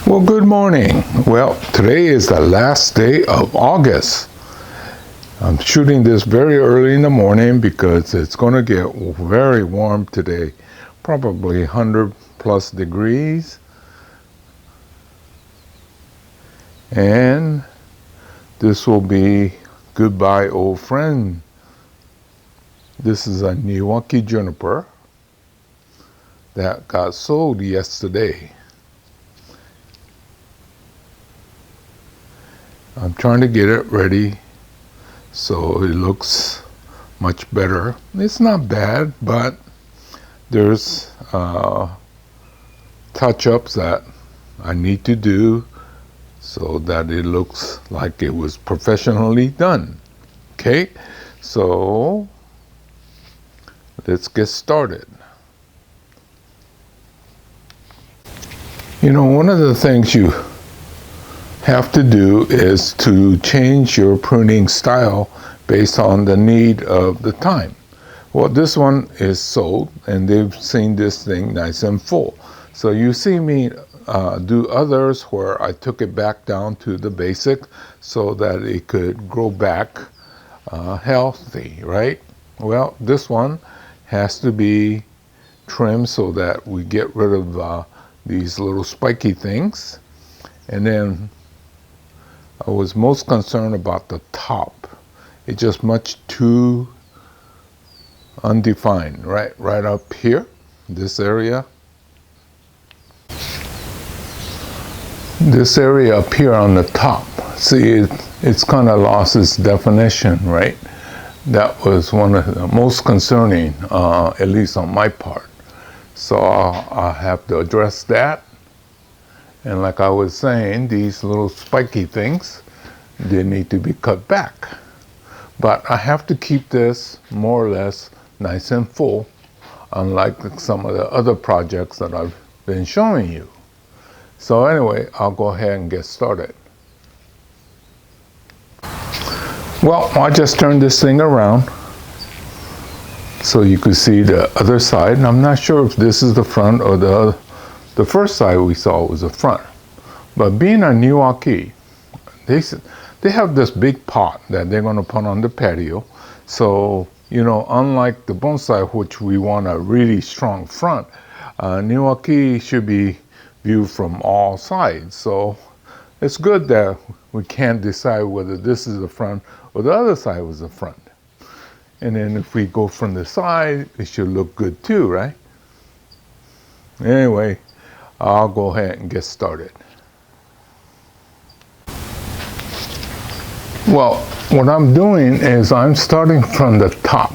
Well, good morning. Well, today is the last day of August. I'm shooting this very early in the morning because it's going to get very warm today, probably 100 plus degrees. And this will be Goodbye Old Friend. This is a Niwaki juniper that got sold yesterday. I'm trying to get it ready so it looks much better. It's not bad, but there's touch-ups that I need to do so that it looks like it was professionally done. Okay, so let's get started. You know, one of the things you have to do is to change your pruning style based on the need of the time. Well, this one is sold and they've seen this thing nice and full. So you see me do others where I took it back down to the basic so that it could grow back healthy, right? Well, this one has to be trimmed so that we get rid of these little spiky things. And then I was most concerned about the top. It's just much too undefined, right up here, this area. This area up here on the top, see, it's kind of lost its definition, right? That was one of the most concerning, at least on my part. So I'll have to address that. And like I was saying, these little spiky things, they need to be cut back. But I have to keep this more or less nice and full, unlike some of the other projects that I've been showing you. So anyway, I'll go ahead and get started. Well, I just turned this thing around so you could see the other side. And I'm not sure if this is the front or the first side we saw was the front. But being a Niwaki, they have this big pot that they're going to put on the patio. So, you know, unlike the bonsai, which we want a really strong front, Niwaki should be viewed from all sides. So it's good that we can't decide whether this is the front or the other side was the front. And then if we go from the side, it should look good too, right? Anyway, I'll go ahead and get started. Well, what I'm doing is I'm starting from the top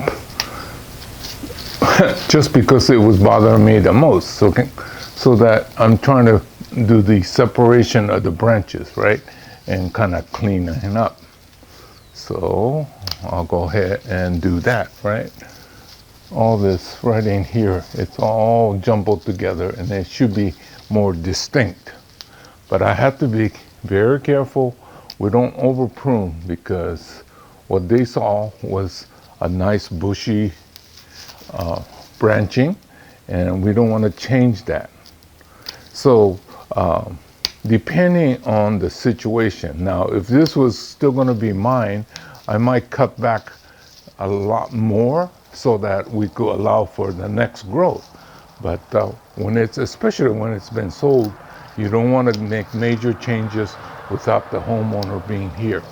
just because it was bothering me the most. So that I'm trying to do the separation of the branches, right? And kind of clean it up. So I'll go ahead and do that, right? All this right in here, it's all jumbled together and it should be more distinct. But I have to be very careful we don't over prune because what they saw was a nice bushy branching and we don't want to change that. So depending on the situation, now if this was still going to be mine, I might cut back a lot more so that we could allow for the next growth. But especially when it's been sold, you don't want to make major changes without the homeowner being here.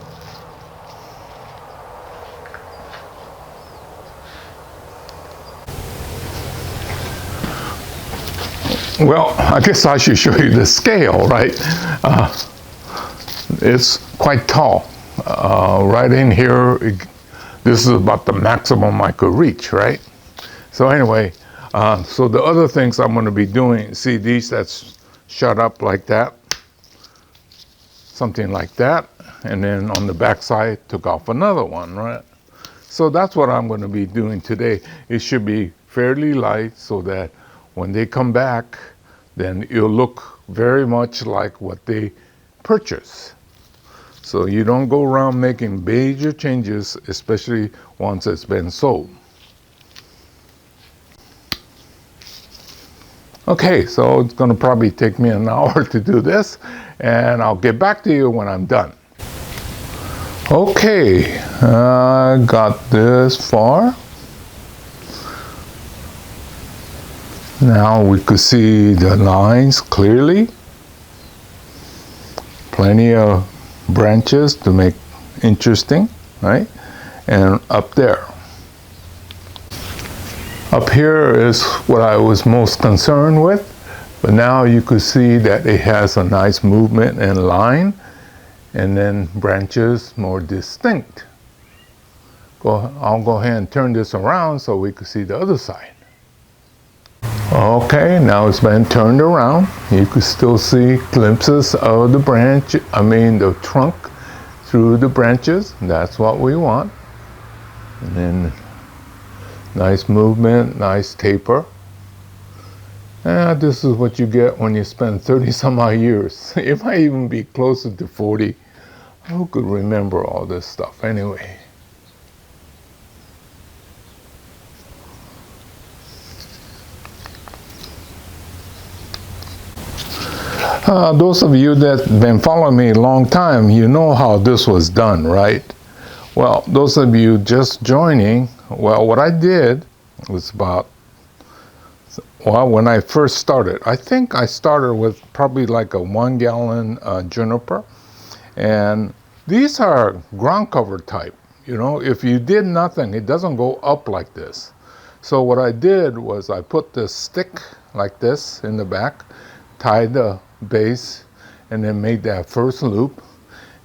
Well, I guess I should show you the scale, right? It's quite tall. Right in here, this is about the maximum I could reach, right? So anyway, so the other things I'm going to be doing, see these that's shut up like that, something like that, and then on the back side took off another one, right? So that's what I'm going to be doing today. It should be fairly light so that when they come back, then it'll look very much like what they purchase. So you don't go around making major changes, especially once it's been sold. Okay, so it's going to probably take me an hour to do this, and I'll get back to you when I'm done. Okay, I got this far. Now we could see the lines clearly. Plenty of branches to make interesting, right? And up there. Up here is what I was most concerned with, but now you could see that it has a nice movement and line, and then branches more distinct. I'll go ahead and turn this around so we can see the other side. Okay, now it's been turned around. You can still see glimpses of the trunk through the branches. That's what we want. And then nice movement, nice taper. This is what you get when you spend 30 some odd years. It might even be closer to 40. Who could remember all this stuff anyway? Those of you that have been following me a long time, you know how this was done, right? Well, those of you just joining, well, what I did was when I first started, I think I started with probably like a 1 gallon Juniper. And these are ground cover type. You know, if you did nothing, it doesn't go up like this. So what I did was I put this stick like this in the back, tied the base, and then made that first loop.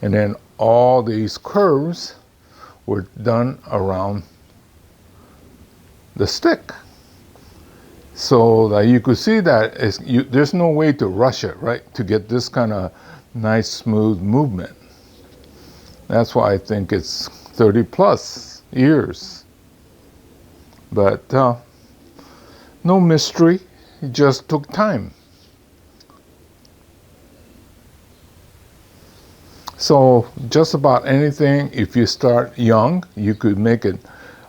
And then all these curves were done around the stick. So that you could see that there's no way to rush it, right? To get this kind of nice smooth movement. That's why I think it's 30 plus years. But no mystery, it just took time. So just about anything, if you start young, you could make it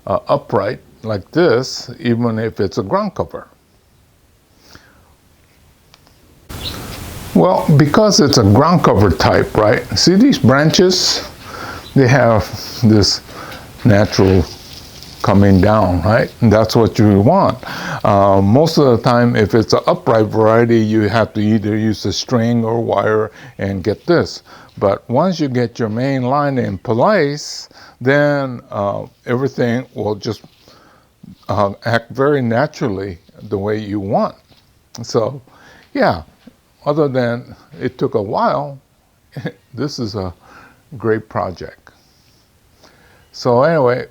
upright like this, even if it's a ground cover. Well, because it's a ground cover type, right? See these branches? They have this natural coming down, right? And that's what you want. Most of the time, if it's an upright variety, you have to either use a string or wire and get this. But once you get your main line in place, then everything will just act very naturally the way you want. So, yeah, other than it took a while, this is a great project. So anyway,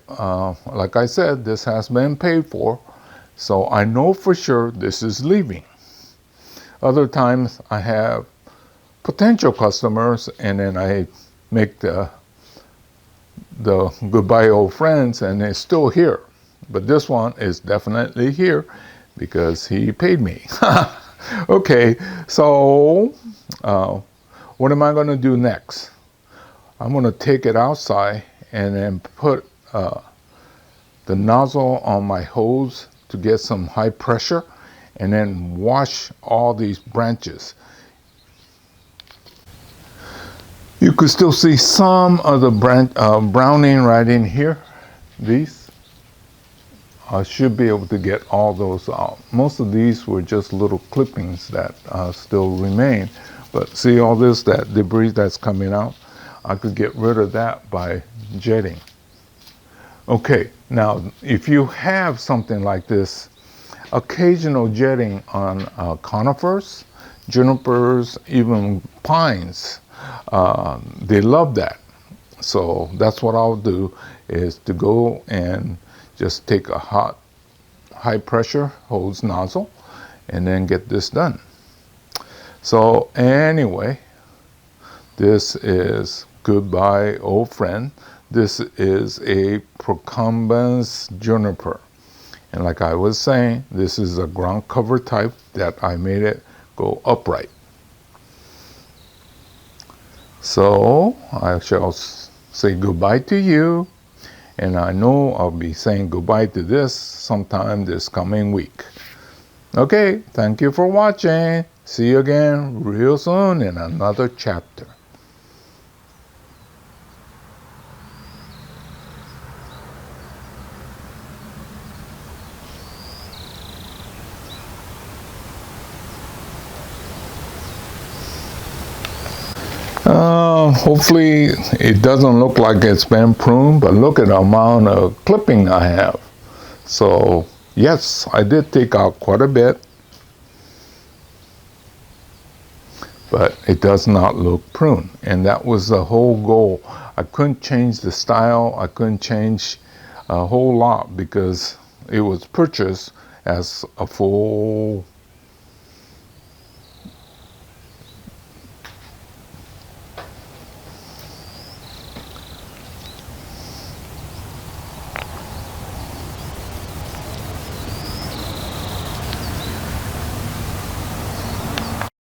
like I said, this has been paid for, so I know for sure this is leaving. Other times I have potential customers, and then I make the goodbye old friends, and they're still here. But this one is definitely here because he paid me. Okay, so what am I going to do next? I'm going to take it outside and then put the nozzle on my hose to get some high pressure, and then wash all these branches. You could still see some of the browning right in here. These. I should be able to get all those out. Most of these were just little clippings that still remain. But see all this, that debris that's coming out? I could get rid of that by jetting. Okay, now if you have something like this, occasional jetting on conifers, junipers, even pines, they love that. So that's what I'll do, is to go and just take a high pressure hose nozzle and then get this done. So anyway, this is Goodbye Old Friend. This is a procumbens juniper. And like I was saying, this is a ground cover type that I made it go upright. So I shall say goodbye to you. And I know I'll be saying goodbye to this sometime this coming week. Okay, thank you for watching. See you again real soon in another chapter. Hopefully it doesn't look like it's been pruned, but look at the amount of clipping I have. So yes, I did take out quite a bit, but it does not look pruned. And that was the whole goal. I couldn't change the style. I couldn't change a whole lot because it was purchased as a full